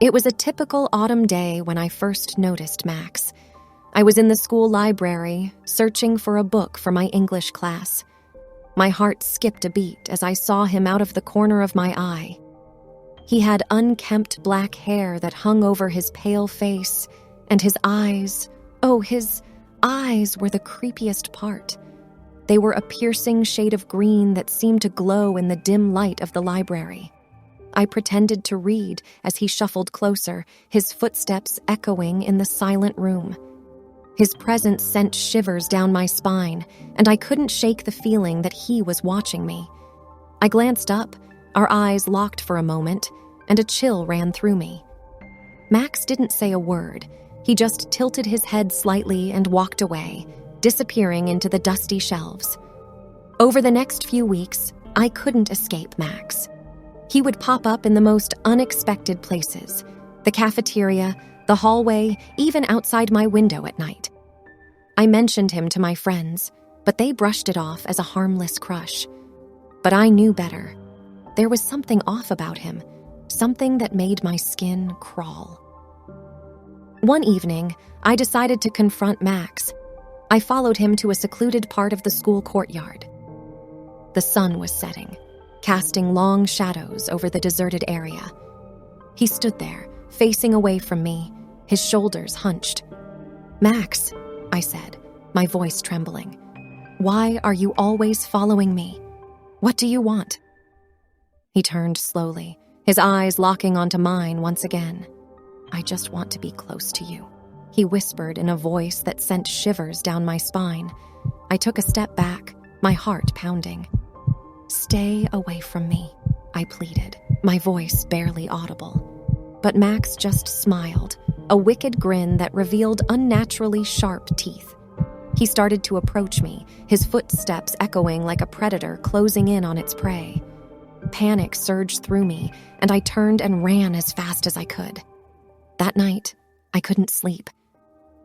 It was a typical autumn day when I first noticed Max. I was in the school library, searching for a book for my English class. My heart skipped a beat as I saw him out of the corner of my eye. He had unkempt black hair that hung over his pale face, and his eyes, his eyes were the creepiest part. They were a piercing shade of green that seemed to glow in the dim light of the library. I pretended to read as he shuffled closer, his footsteps echoing in the silent room. His presence sent shivers down my spine, and I couldn't shake the feeling that he was watching me. I glanced up, our eyes locked for a moment, and a chill ran through me. Max didn't say a word. He just tilted his head slightly and walked away, disappearing into the dusty shelves. Over the next few weeks, I couldn't escape Max. He would pop up in the most unexpected places: the cafeteria, the hallway, even outside my window at night. I mentioned him to my friends, but they brushed it off as a harmless crush. But I knew better. There was something off about him, something that made my skin crawl. One evening, I decided to confront Max. I followed him to a secluded part of the school courtyard. The sun was setting, casting long shadows over the deserted area. He stood there, facing away from me, his shoulders hunched. "Max," I said, my voice trembling, "why are you always following me? What do you want?" He turned slowly, his eyes locking onto mine once again. "I just want to be close to you," he whispered in a voice that sent shivers down my spine. I took a step back, my heart pounding. "Stay away from me," I pleaded, my voice barely audible. But Max just smiled, a wicked grin that revealed unnaturally sharp teeth. He started to approach me, his footsteps echoing like a predator closing in on its prey. Panic surged through me, and I turned and ran as fast as I could. That night, I couldn't sleep.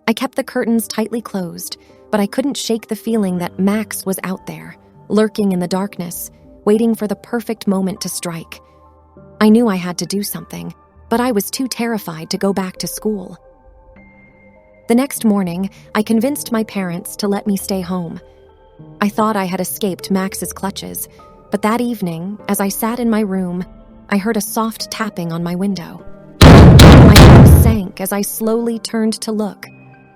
I kept the curtains tightly closed, but I couldn't shake the feeling that Max was out there, lurking in the darkness, waiting for the perfect moment to strike. I knew I had to do something, but I was too terrified to go back to school. The next morning, I convinced my parents to let me stay home. I thought I had escaped Max's clutches, but that evening, as I sat in my room, I heard a soft tapping on my window. My heart sank as I slowly turned to look,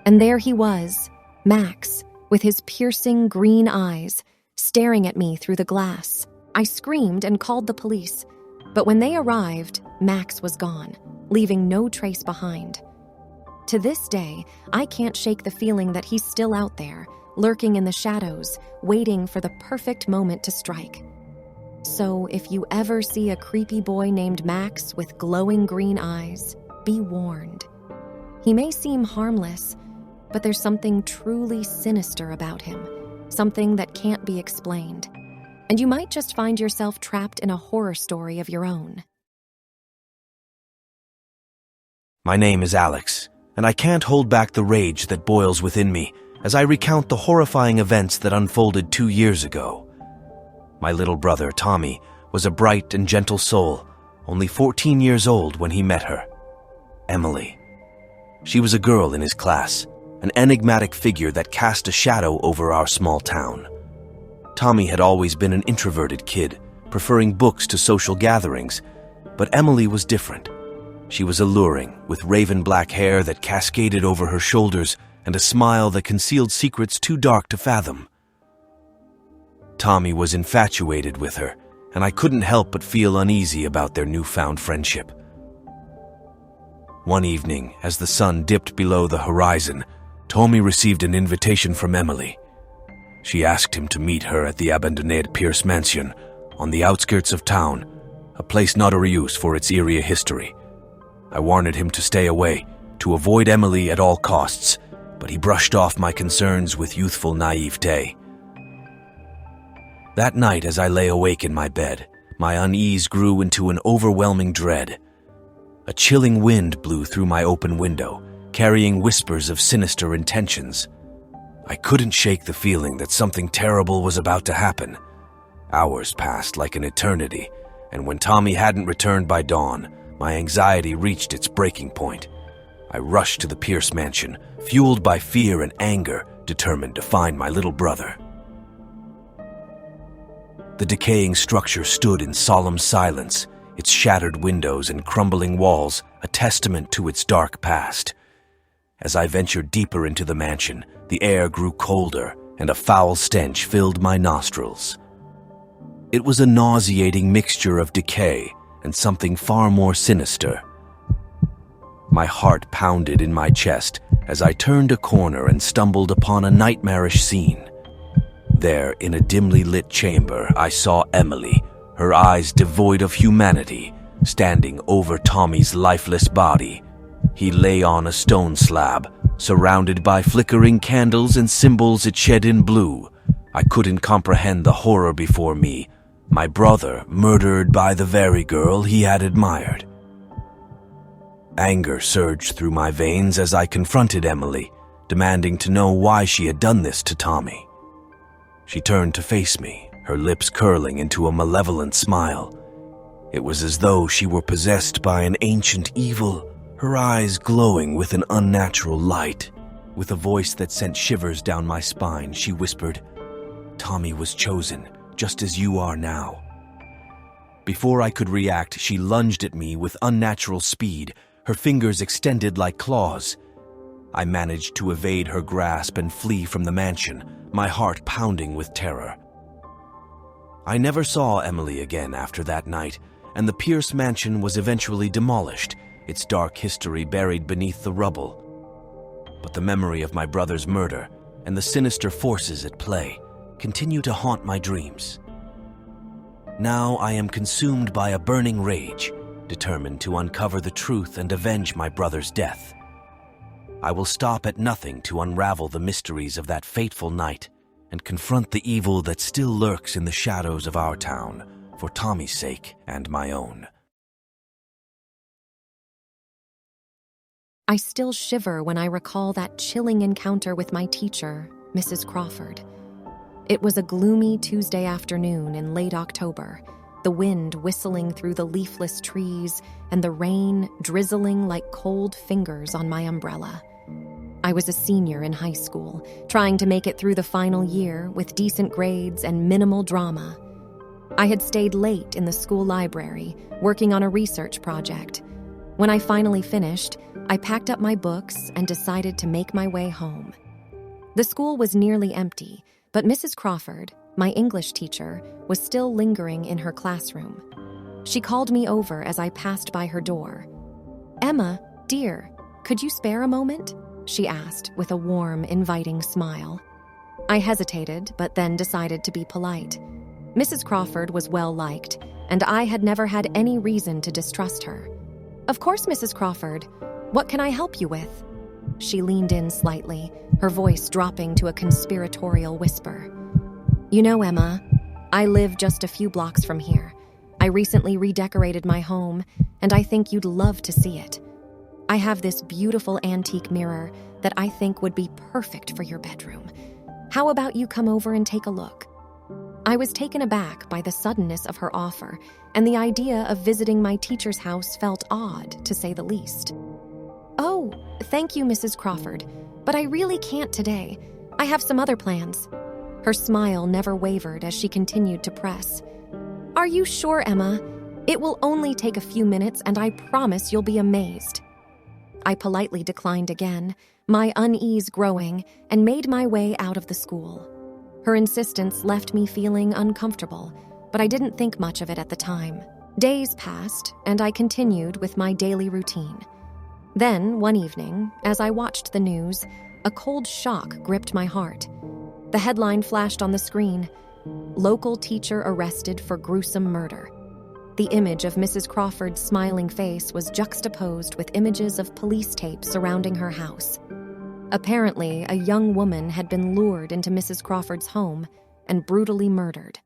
and there he was, Max, with his piercing green eyes, staring at me through the glass. I screamed and called the police, but when they arrived, Max was gone, leaving no trace behind. To this day, I can't shake the feeling that he's still out there, lurking in the shadows, waiting for the perfect moment to strike. So if you ever see a creepy boy named Max with glowing green eyes, be warned. He may seem harmless, but there's something truly sinister about him, something that can't be explained. And you might just find yourself trapped in a horror story of your own. My name is Alex, and I can't hold back the rage that boils within me as I recount the horrifying events that unfolded 2 years ago. My little brother, Tommy, was a bright and gentle soul, only 14 years old when he met her. Emily. She was a girl in his class, an enigmatic figure that cast a shadow over our small town. Tommy had always been an introverted kid, preferring books to social gatherings, but Emily was different. She was alluring, with raven black hair that cascaded over her shoulders and a smile that concealed secrets too dark to fathom. Tommy was infatuated with her, and I couldn't help but feel uneasy about their newfound friendship. One evening, as the sun dipped below the horizon, Tommy received an invitation from Emily. She asked him to meet her at the abandoned Pierce Mansion, on the outskirts of town, a place notorious for its eerie history. I warned him to stay away, to avoid Emily at all costs, but he brushed off my concerns with youthful naivete. That night, as I lay awake in my bed, my unease grew into an overwhelming dread. A chilling wind blew through my open window, carrying whispers of sinister intentions. I couldn't shake the feeling that something terrible was about to happen. Hours passed like an eternity, and when Tommy hadn't returned by dawn, My anxiety reached its breaking point. I rushed to the Pierce mansion, fueled by fear and anger, determined to find my little brother. The decaying structure stood in solemn silence, its shattered windows and crumbling walls a testament to its dark past. As I ventured deeper into the mansion, the air grew colder and a foul stench filled my nostrils. It was a nauseating mixture of decay and something far more sinister. My heart pounded in my chest as I turned a corner and stumbled upon a nightmarish scene. There, in a dimly lit chamber, I saw Emily, her eyes devoid of humanity, standing over Tommy's lifeless body. He lay on a stone slab, surrounded by flickering candles and symbols it shed in blue. I couldn't comprehend the horror before me. My brother murdered by the very girl he had admired. Anger surged through my veins as I confronted Emily, demanding to know why she had done this to Tommy. She turned to face me, her lips curling into a malevolent smile. It was as though she were possessed by an ancient evil, her eyes glowing with an unnatural light. With a voice that sent shivers down my spine, she whispered, "Tommy was chosen, just as you are now." Before I could react, she lunged at me with unnatural speed, her fingers extended like claws. I managed to evade her grasp and flee from the mansion, my heart pounding with terror. I never saw Emily again after that night, and the Pierce mansion was eventually demolished, its dark history buried beneath the rubble. But the memory of my brother's murder and the sinister forces at play continue to haunt my dreams. Now I am consumed by a burning rage, determined to uncover the truth and avenge my brother's death. I will stop at nothing to unravel the mysteries of that fateful night and confront the evil that still lurks in the shadows of our town, for Tommy's sake and my own. I still shiver when I recall that chilling encounter with my teacher, Mrs. Crawford. It was a gloomy Tuesday afternoon in late October, the wind whistling through the leafless trees and the rain drizzling like cold fingers on my umbrella. I was a senior in high school, trying to make it through the final year with decent grades and minimal drama. I had stayed late in the school library, working on a research project. When I finally finished, I packed up my books and decided to make my way home. The school was nearly empty, but Mrs. Crawford, my English teacher, was still lingering in her classroom. She called me over as I passed by her door. "Emma, dear, could you spare a moment?" she asked with a warm, inviting smile. I hesitated, but then decided to be polite. Mrs. Crawford was well-liked, and I had never had any reason to distrust her. "Of course, Mrs. Crawford. What can I help you with?" She leaned in slightly, her voice dropping to a conspiratorial whisper. "You know, Emma, I live just a few blocks from here. I recently redecorated my home, and I think you'd love to see it. I have this beautiful antique mirror that I think would be perfect for your bedroom. How about you come over and take a look?" I was taken aback by the suddenness of her offer, and the idea of visiting my teacher's house felt odd, to say the least. "Oh, thank you, Mrs. Crawford, but I really can't today. I have some other plans." Her smile never wavered as she continued to press. "Are you sure, Emma? It will only take a few minutes, and I promise you'll be amazed." I politely declined again, my unease growing, and made my way out of the school. Her insistence left me feeling uncomfortable, but I didn't think much of it at the time. Days passed, and I continued with my daily routine. Then, one evening, as I watched the news, a cold shock gripped my heart. The headline flashed on the screen: "Local teacher arrested for gruesome murder." The image of Mrs. Crawford's smiling face was juxtaposed with images of police tape surrounding her house. Apparently, a young woman had been lured into Mrs. Crawford's home and brutally murdered.